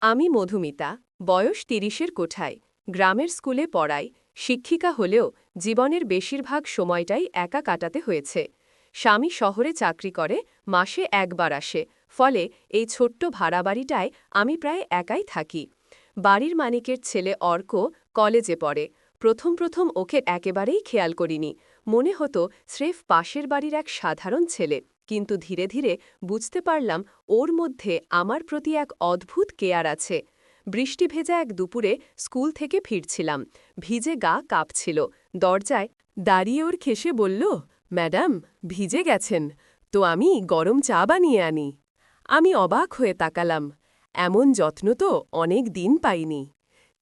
আমি মধুমিতা, বয়স ৩০-এর কোঠায়, গ্রামের স্কুলে পড়াই, শিক্ষিকা হলেও জীবনের বেশিরভাগ সময়টাই একা কাটাতে হয়েছে। স্বামী শহরে চাকরি করে, মাসে একবার আসে, ফলে এই ছোট্ট ভাড়া বাড়িটায় আমি প্রায় একাই থাকি। বাড়ির মালিকের ছেলে অর্ক কলেজে পড়ে। প্রথম প্রথম ওকে একেবারেই খেয়াল করিনি, মনে হতো স্রেফ পাশের বাড়ির এক সাধারণ ছেলে। কিন্তু ধীরে ধীরে বুঝতে পারলাম ওর মধ্যে আমার প্রতি এক অদ্ভুত কেয়ার আছে। বৃষ্টি ভেজা এক দুপুরে স্কুল থেকে ফিরছিলাম, ভিজে গা কাঁপছিল। দরজায় দাঁড়িয়ে ওর খেসে বলল, ম্যাডাম, ভিজে গেছেন তো আমি গরম চা বানিয়ে আনি। আমি অবাক হয়ে তাকালাম, এমন যত্ন তো অনেক দিন পাইনি।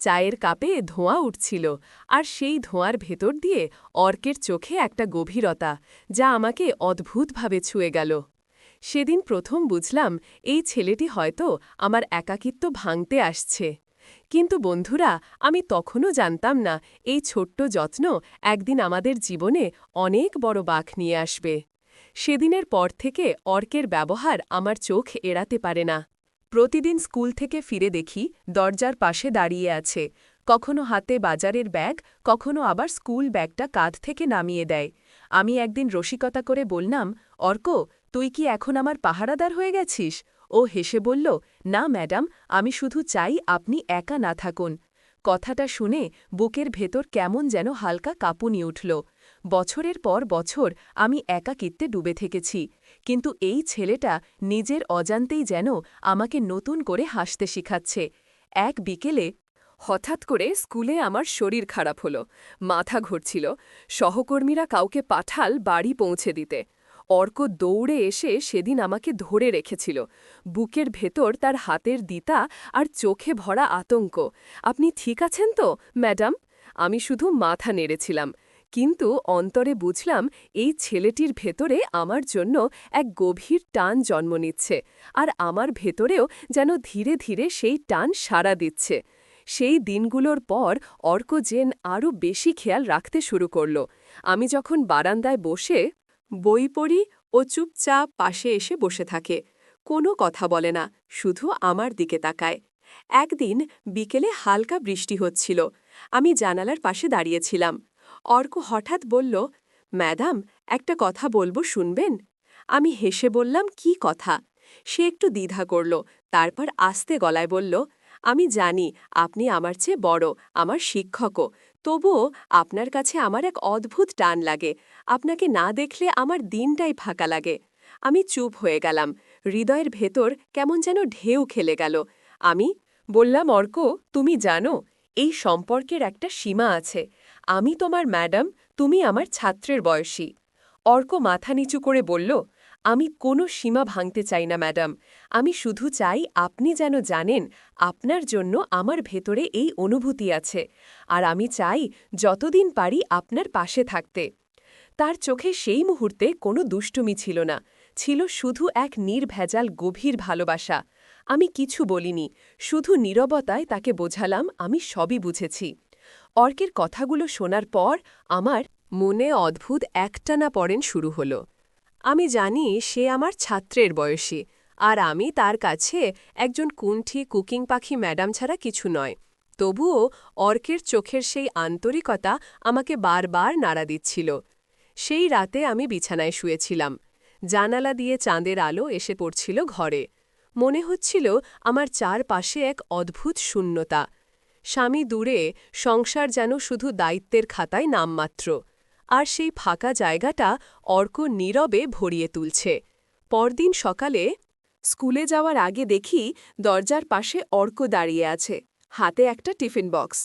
চায়ের কাপে ধোঁয়া উঠছিল, আর সেই ধোঁয়ার ভেতর দিয়ে অর্কের চোখে একটা গভীরতা, যা আমাকে অদ্ভুতভাবে ছুঁয়ে গেল। সেদিন প্রথম বুঝলাম এই ছেলেটি হয়তো আমার একাকিত্ব ভাঙতে আসছে। কিন্তু বন্ধুরা, আমি তখনও জানতাম না এই ছোট্ট যত্ন একদিন আমাদের জীবনে অনেক বড় বাঁক নিয়ে আসবে। সেদিনের পর থেকে অর্কের ব্যবহার আমার চোখ এড়াতে পারে না। প্রতিদিন স্কুল থেকে ফিরে দেখি দরজার পাশে দাঁড়িয়ে আছে, কখনো হাতে বাজারের ব্যাগ, কখনো আবার স্কুল ব্যাগটা কাঁধ থেকে নামিয়ে দেয়। আমি একদিন রসিকতা করে বললাম, অর্ক, তুই কি এখন আমার পাহারাদার হয়ে গেছিস? ও হেসে বলল, না ম্যাডাম, আমি শুধু চাই আপনি একা না থাকুন। কথাটা শুনে বুকের ভেতর কেমন যেন হালকা কাঁপুনি উঠল। বছরের পর বছর আমি একাকিত্বে ডুবে থেকেছি, কিন্তু এই ছেলেটা নিজের অজান্তেই যেন আমাকে নতুন করে হাসতে শিখাচ্ছে। এক বিকেলে হঠাৎ করে স্কুলে আমার শরীর খারাপ হলো, মাথা ঘুরছিল। সহকর্মীরা কাউকে পাঠাল বাড়ি পৌঁছে দিতে। অর্ক দৌড়ে এসে সেদিন আমাকে ধরে রেখেছিল, বুকের ভেতর তার হাতের দিতা আর চোখে ভরা আতঙ্ক। আপনি ঠিক আছেন তো, ম্যাডাম? আমি শুধু মাথা নেড়েছিলাম, কিন্তু অন্তরে বুঝলাম এই ছেলেটির ভেতরে আমার জন্য এক গভীর টান জন্ম নিচ্ছে, আর আমার ভেতরেও যেন ধীরে ধীরে সেই টান সাড়া দিচ্ছে। সেই দিনগুলোর পর অর্ক যেন আরও বেশি খেয়াল রাখতে শুরু করল। আমি যখন বারান্দায় বসে বই পড়ি, ও চুপচাপ পাশে এসে বসে থাকে, কোনো কথা বলে না, শুধু আমার দিকে তাকায়। একদিন বিকেলে হালকা বৃষ্টি হচ্ছিল, আমি জানালার পাশে দাঁড়িয়েছিলাম। অর্ক হঠাৎ বলল, ম্যাডাম, একটা কথা বলবো, শুনবেন? আমি হেসে বললাম, কি কথা? সে একটু দ্বিধা করল, তারপর আস্তে গলায় বলল, আমি জানি আপনি আমার চেয়ে বড়, আমার শিক্ষকও, তবুও আপনার কাছে আমার এক অদ্ভুত টান লাগে। আপনাকে না দেখলে আমার দিনটাই ফাঁকা লাগে। আমি চুপ হয়ে গেলাম, হৃদয়ের ভেতর কেমন যেন ঢেউ খেলে গেল। আমি বললাম, অর্ক, তুমি জানো এই সম্পর্কের একটা সীমা আছে। আমি তোমার ম্যাডাম, তুমি আমার ছাত্রের বয়সী। অর্ক মাথা নিচু করে বলল, আমি কোনো সীমা ভাঙতে চাই না ম্যাডাম, আমি শুধু চাই আপনি যেন জানেন আপনার জন্য আমার ভেতরে এই অনুভূতি আছে, আর আমি চাই যতদিন পারি আপনার পাশে থাকতে। তার চোখে সেই মুহূর্তে কোনো দুষ্টুমি ছিল না, ছিল শুধু এক নির্ভেজাল গভীর ভালোবাসা। আমি কিছু বলিনি, শুধু নীরবতায় তাকে বোঝালাম আমি সবই বুঝেছি। অর্কের কথাগুলো শোনার পর আমার মনে অদ্ভুত একটানা পড়েন শুরু হল। আমি জানি সে আমার ছাত্রের বয়সী, আর আমি তার কাছে একজন কুণ্ঠি কুকিং পাখি ম্যাডাম ছাড়া কিছু নয়। তবুও অর্কের চোখের সেই আন্তরিকতা আমাকে বারবার নাড়া দিচ্ছিল। সেই রাতে আমি বিছানায় শুয়েছিলাম, জানালা দিয়ে চাঁদের আলো এসে পড়ছিল ঘরে। মনে হচ্ছিল আমার চারপাশে এক অদ্ভুত শূন্যতা। স্বামী দূরে, সংসার যেন শুধু দায়িত্বের খাতায় নামমাত্র, আর সেই ফাঁকা জায়গাটা অর্ক নীরবে ভরিয়ে তুলছে। পরদিন সকালে স্কুলে যাওয়ার আগে দেখি দরজার পাশে অর্ক দাঁড়িয়ে আছে, হাতে একটা টিফিন বক্স।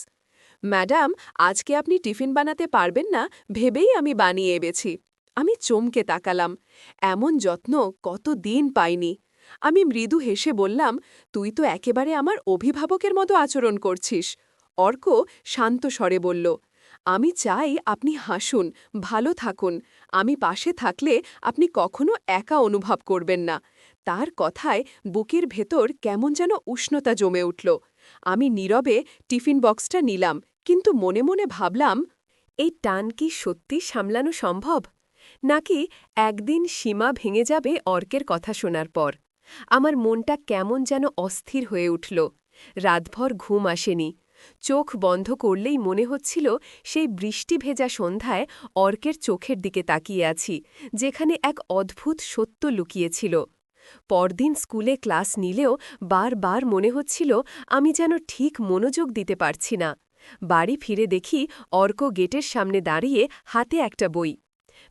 ম্যাডাম, আজকে আপনি টিফিন বানাতে পারবেন না ভেবেই আমি বানিয়ে এনেছি। আমি চমকে তাকালাম, এমন যত্ন কত দিন পাইনি। আমি মৃদু হেসে বললাম, তুই তো একেবারে আমার অভিভাবকের মতো আচরণ করছিস। অর্ক শান্ত স্বরে বলল, আমি চাই আপনি হাসুন, ভালো থাকুন। আমি পাশে থাকলে আপনি কখনো একা অনুভব করবেন না। তার কথায় বুকের ভেতর কেমন যেন উষ্ণতা জমে উঠল। আমি নীরবে টিফিন বক্সটা নিলাম, কিন্তু মনে মনে ভাবলাম, এই টান কি সত্যি সামলানো সম্ভব, নাকি একদিন সীমা ভেঙে যাবে অর্কের কথা শোনার পর? আমার মনটা কেমন যেন অস্থির হয়ে উঠল। রাতভর ঘুম আসেনি। চোখ বন্ধ করলেই মনে হচ্ছিল সেই বৃষ্টি ভেজা সন্ধ্যায় অর্কের চোখের দিকে তাকিয়ে আছি, যেখানে এক অদ্ভুত সত্য লুকিয়েছিল। পরদিন স্কুলে ক্লাস নিলেও বারবার মনে হচ্ছিল আমি যেন ঠিক মনোযোগ দিতে পারছি না। বাড়ি ফিরে দেখি অর্ক গেটের সামনে দাঁড়িয়ে হাতে একটা বই।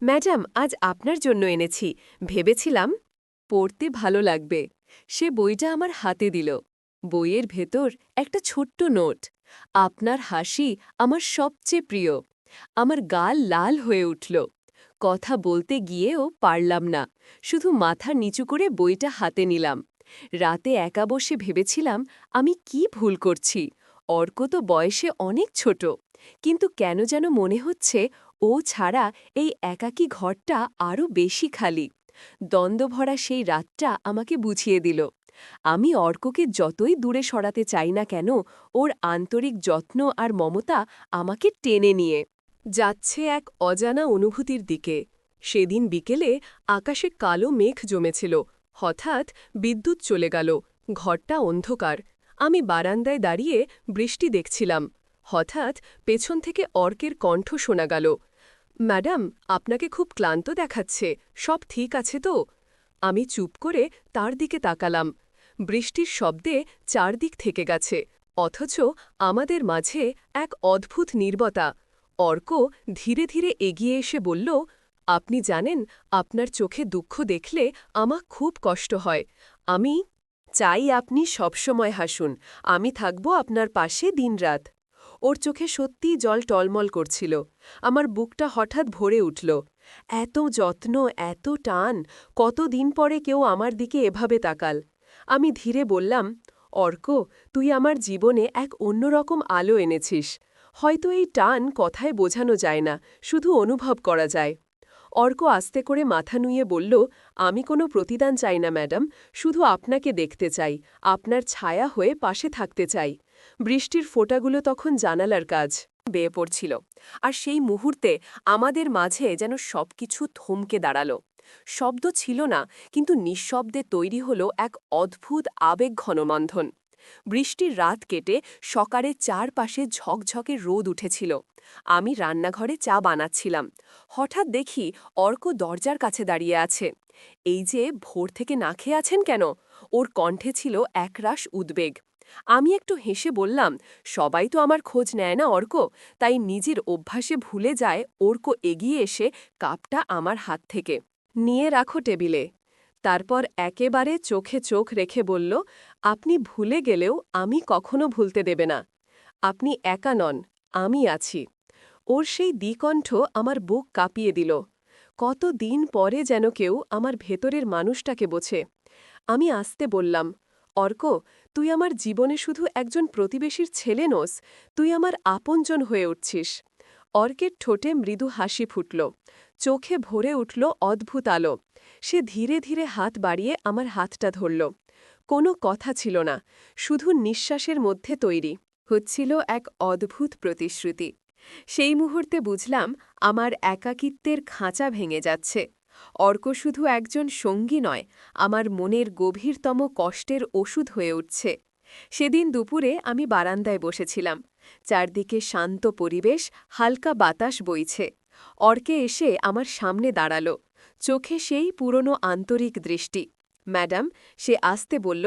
ম্যাডাম, আজ আপনার জন্য এনেছি, ভেবেছিলাম পড়তে ভালো লাগবে। সে বইটা আমার হাতে দিল। বইয়ের ভেতর একটা ছোট্ট নোট। আপনার হাসি আমার সবচেয়ে প্রিয়। আমার গাল লাল হয়ে উঠল। কথা বলতে গিয়েও পারলাম না, শুধু মাথা নিচু করে বইটা হাতে নিলাম। রাতে একা বসে ভেবেছিলাম আমি কি ভুল করছি। অর্ক তো বয়সে অনেক ছোট, কিন্তু কেন যেন মনে হচ্ছে ও ছাড়া এই একাকী ঘরটা আরও বেশি খালি। দ্বন্দ্বভরা সেই রাতটা আমাকে বুঝিয়ে দিল, আমি অর্ককে যতই দূরে সরাতে চাই না কেন, ওর আন্তরিক যত্ন আর মমতা আমাকে টেনে নিয়ে যাচ্ছে এক অজানা অনুভূতির দিকে। সেদিন বিকেলে আকাশে কালো মেঘ জমেছিল। হঠাৎ বিদ্যুৎ চলে গেল। ঘরটা অন্ধকার। আমি বারান্দায় দাঁড়িয়ে বৃষ্টি দেখছিলাম। হঠাৎ পেছন থেকে অর্কের কণ্ঠ শোনা গেল, ম্যাডাম, আপনাকে খুব ক্লান্ত দেখাচ্ছে, সব ঠিক আছে তো? আমি চুপ করে তার দিকে তাকালাম। বৃষ্টির শব্দে চারদিক থেকে গেছে, অথচ আমাদের মাঝে এক অদ্ভুত নীরবতা। অর্ক ধীরে ধীরে এগিয়ে এসে বলল, আপনি জানেন, আপনার চোখে দুঃখ দেখলে আমার খুব কষ্ট হয়। আমি চাই আপনি সবসময় হাসুন। আমি থাকব আপনার পাশে দিনরাত। ওর চোখে সত্যিই জল টলমল করছিল। আমার বুকটা হঠাৎ ভরে উঠল। এত যত্ন, এত টান, কতদিন পরে কেউ আমার দিকে এভাবে তাকাল। আমি ধীরে বললাম, অর্ক, তুই আমার জীবনে এক অন্যরকম আলো এনেছিস। হয়তো এই টান কথায় বোঝানো যায় না, শুধু অনুভব করা যায়। অর্ক আস্তে করে মাথা নুইয়ে বলল, আমি কোনো প্রতিদান চাই না ম্যাডাম, শুধু আপনাকে দেখতে চাই, আপনার ছায়া হয়ে পাশে থাকতে চাই। বৃষ্টির ফোঁটাগুলো তখন জানালার কাজ বেয়ে পড়ছিল, আর সেই মুহূর্তে আমাদের মাঝে যেন সবকিছু থমকে দাঁড়াল। শব্দ ছিল না, কিন্তু নিঃশব্দে তৈরি হল এক অদ্ভুত আবেগঘন বন্ধন। বৃষ্টির রাত কেটে সকালে চারপাশে ঝকঝকে রোদ উঠেছিল। আমি রান্নাঘরে চা বানাচ্ছিলাম। হঠাৎ দেখি অর্ক দরজার কাছে দাঁড়িয়ে আছে। এই যে ভোর থেকে না খেয়ে আছেন কেন? ওর কণ্ঠে ছিল একরাশ উদ্বেগ। আমি একটু হেসে বললাম, সবাই তো আমার খোঁজ নেয় না অর্ক, তাই নিজের অভ্যাসে ভুলে যায়। অর্ক এগিয়ে এসে কাপটা আমার হাত থেকে নিয়ে রাখো টেবিলে। তারপর একেবারে চোখে চোখ রেখে বলল, আপনি ভুলে গেলেও আমি কখনো ভুলতে দেবে না। আপনি একা নন, আমি আছি। ওর সেই দ্বিকণ্ঠ আমার বুক কাঁপিয়ে দিল। কত দিন পরে যেন কেউ আমার ভেতরের মানুষটাকে বোঝে। আমি আস্তে বললাম, অর্ক, তুই আমার জীবনে শুধু একজন প্রতিবেশীর ছেলে নোস, তুই আমার আপনজন হয়ে উঠছিস। অর্কের ঠোঁটে মৃদু হাসি ফুটল, চোখে ভরে উঠল অদ্ভুত আলো। সে ধীরে ধীরে হাত বাড়িয়ে আমার হাতটা ধরল। কোনো কথা ছিল না, শুধু নিঃশ্বাসের মধ্যে তৈরি হচ্ছিল এক অদ্ভুত প্রতিশ্রুতি। সেই মুহূর্তে বুঝলাম আমার একাকিত্বের খাঁচা ভেঙে যাচ্ছে। অর্ক শুধু একজন সঙ্গী নয়, আমার মনের গভীরতম কষ্টের ওষুধ হয়ে উঠছে। সেদিন দুপুরে আমি বারান্দায় বসেছিলাম। চারদিকে শান্ত পরিবেশ, হালকা বাতাস বইছে। অর্কে এসে আমার সামনে দাঁড়াল, চোখে সেই পুরনো আন্তরিক দৃষ্টি। ম্যাডাম, সে আস্তে বলল,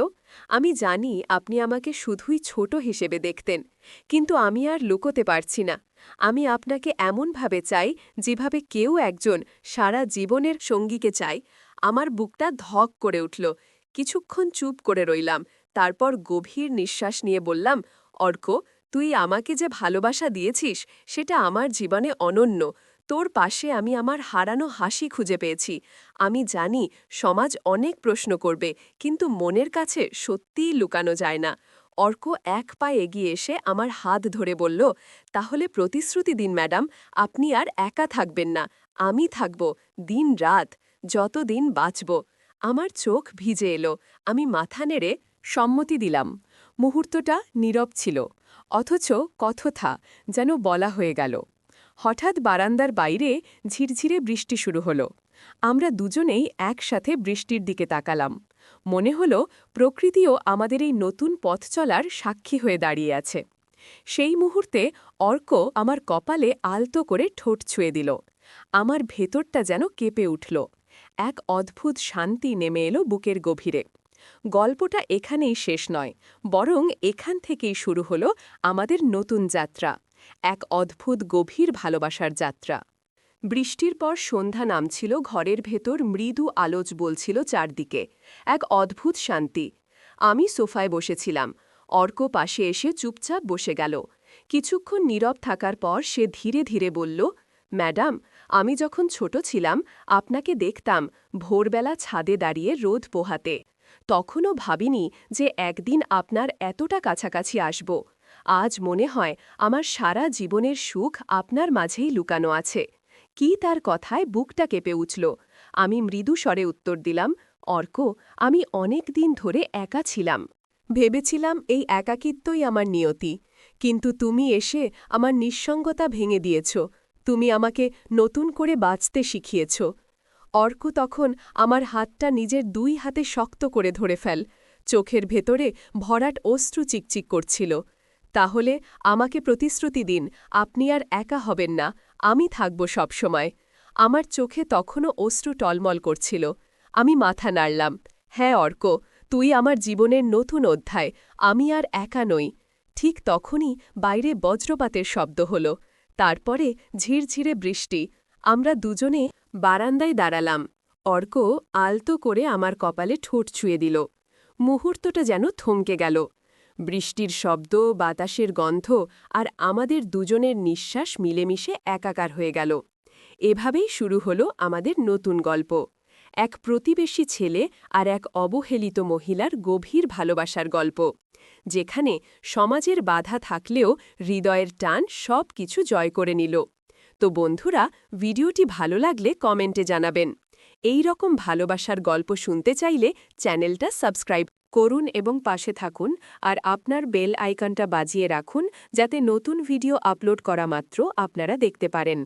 আমি জানি আপনি আমাকে শুধুই ছোট হিসেবে দেখতেন, কিন্তু আমি আর লুকোতে পারছি না। আমি আপনাকে এমনভাবে চাই যেভাবে কেউ একজন সারা জীবনের সঙ্গীকে চাই। আমার বুকটা ধক করে উঠল। কিছুক্ষণ চুপ করে রইলাম, তারপর গভীর নিঃশ্বাস নিয়ে বললাম, অর্ক, তুই আমাকে যে ভালোবাসা দিয়েছিস সেটা আমার জীবনে অনন্য। তোর পাশে আমি আমার হারানো হাসি খুঁজে পেয়েছি। আমি জানি সমাজ অনেক প্রশ্ন করবে, কিন্তু মনের কাছে সত্যিই লুকানো যায় না। অর্ক এক পা এগিয়ে এসে আমার হাত ধরে বলল, তাহলে প্রতিশ্রুতি দিন ম্যাডাম, আপনি আর একা থাকবেন না, আমি থাকব, দিন রাত, যতদিন বাঁচব। আমার চোখ ভিজে এলো। আমি মাথা নেড়ে সম্মতি দিলাম। মুহূর্তটা নীরব ছিল, অথচ কথথা যেন বলা হয়ে গেল। হঠাৎ বারান্দার বাইরে ঝিরঝিরে বৃষ্টি শুরু হল। আমরা দুজনেই একসাথে বৃষ্টির দিকে তাকালাম। মনে হল প্রকৃতিও আমাদের এই নতুন পথ চলার সাক্ষী হয়ে দাঁড়িয়ে আছে। সেই মুহূর্তে অর্ক আমার কপালে আলতো করে ঠোঁট ছুঁয়ে দিল। আমার ভেতরটা যেন কেঁপে উঠল। এক অদ্ভুত শান্তি নেমে এলো বুকের গভীরে। গল্পটা এখানেই শেষ নয়, বরং এখান থেকেই শুরু হল আমাদের নতুন যাত্রা, এক অদ্ভুত গভীর ভালোবাসার যাত্রা। বৃষ্টির পর সন্ধ্যা নামছিল, ঘরের ভেতর মৃদু আলোচ বলছিল চারদিকে, এক অদ্ভুত শান্তি। আমি সোফায় বসেছিলাম, অর্ক পাশে এসে চুপচাপ বসে গেল। কিছুক্ষণ নীরব থাকার পর সে ধীরে ধীরে বলল, ম্যাডাম, আমি যখন ছোট ছিলাম আপনাকে দেখতাম ভোরবেলা ছাদে দাঁড়িয়ে রোদ পোহাতে। তখনও ভাবিনি যে একদিন আপনার এতটা কাছাকাছি আসব। আজ মনে হয় আমার সারা জীবনের সুখ আপনার মাঝেই লুকানো আছে। কি তার কথায় বুকটা কেঁপে উঠল। আমি মৃদু স্বরে উত্তর দিলাম, অর্ক, আমি অনেক দিন ধরে একা ছিলাম। ভেবেছিলাম এই একাকিত্বই আমার নিয়তি। কিন্তু তুমি এসে আমার নিঃসঙ্গতা ভেঙে দিয়েছ। তুমি আমাকে নতুন করে বাঁচতে শিখিয়েছ। অর্ক তখন আমার হাতটা নিজের দুই হাতে শক্ত করে ধরে ফেল। চোখের ভেতরে ভরাট অশ্রু চিকচিক করছিল। তাহলে আমাকে প্রতিশ্রুতি দিন, আপনি আর একা হবেন না, আমি থাকব সবসময়। আমার চোখে তখনও অশ্রু টলমল করছিল। আমি মাথা নাড়লাম। হ্যাঁ অর্ক, তুই আমার জীবনের নতুন অধ্যায়, আমি আর একা নই। ঠিক তখনই বাইরে বজ্রপাতের শব্দ হল। তারপরে ঝিরঝিরে বৃষ্টি। আমরা দুজনে বারান্দায় দাঁড়ালাম। অর্ক আলতো করে আমার কপালে ঠোঁট ছুঁয়ে দিল। মুহূর্তটা যেন থমকে গেল। বৃষ্টির শব্দ, বাতাসের গন্ধ আর আমাদের দুজনের নিঃশ্বাস মিলেমিশে একাকার হয়ে গেল। এভাবেই শুরু হলো আমাদের নতুন গল্প, এক প্রতিবেশী ছেলে আর এক অবহেলিত মহিলার গভীর ভালোবাসার গল্প, যেখানে সমাজের বাধা থাকলেও হৃদয়ের টান সব কিছু জয় করে নিল। তো বন্ধুরা, ভিডিওটি ভালো লাগলে কমেন্টে জানাবেন। এই রকম ভালোবাসার গল্প শুনতে চাইলে চ্যানেলটা সাবস্ক্রাইব করুন এবং পাশে থাকুন, আর আপনার বেল আইকনটা বাজিয়ে রাখুন যাতে নতুন ভিডিও আপলোড করা মাত্র আপনারা দেখতে পারেন।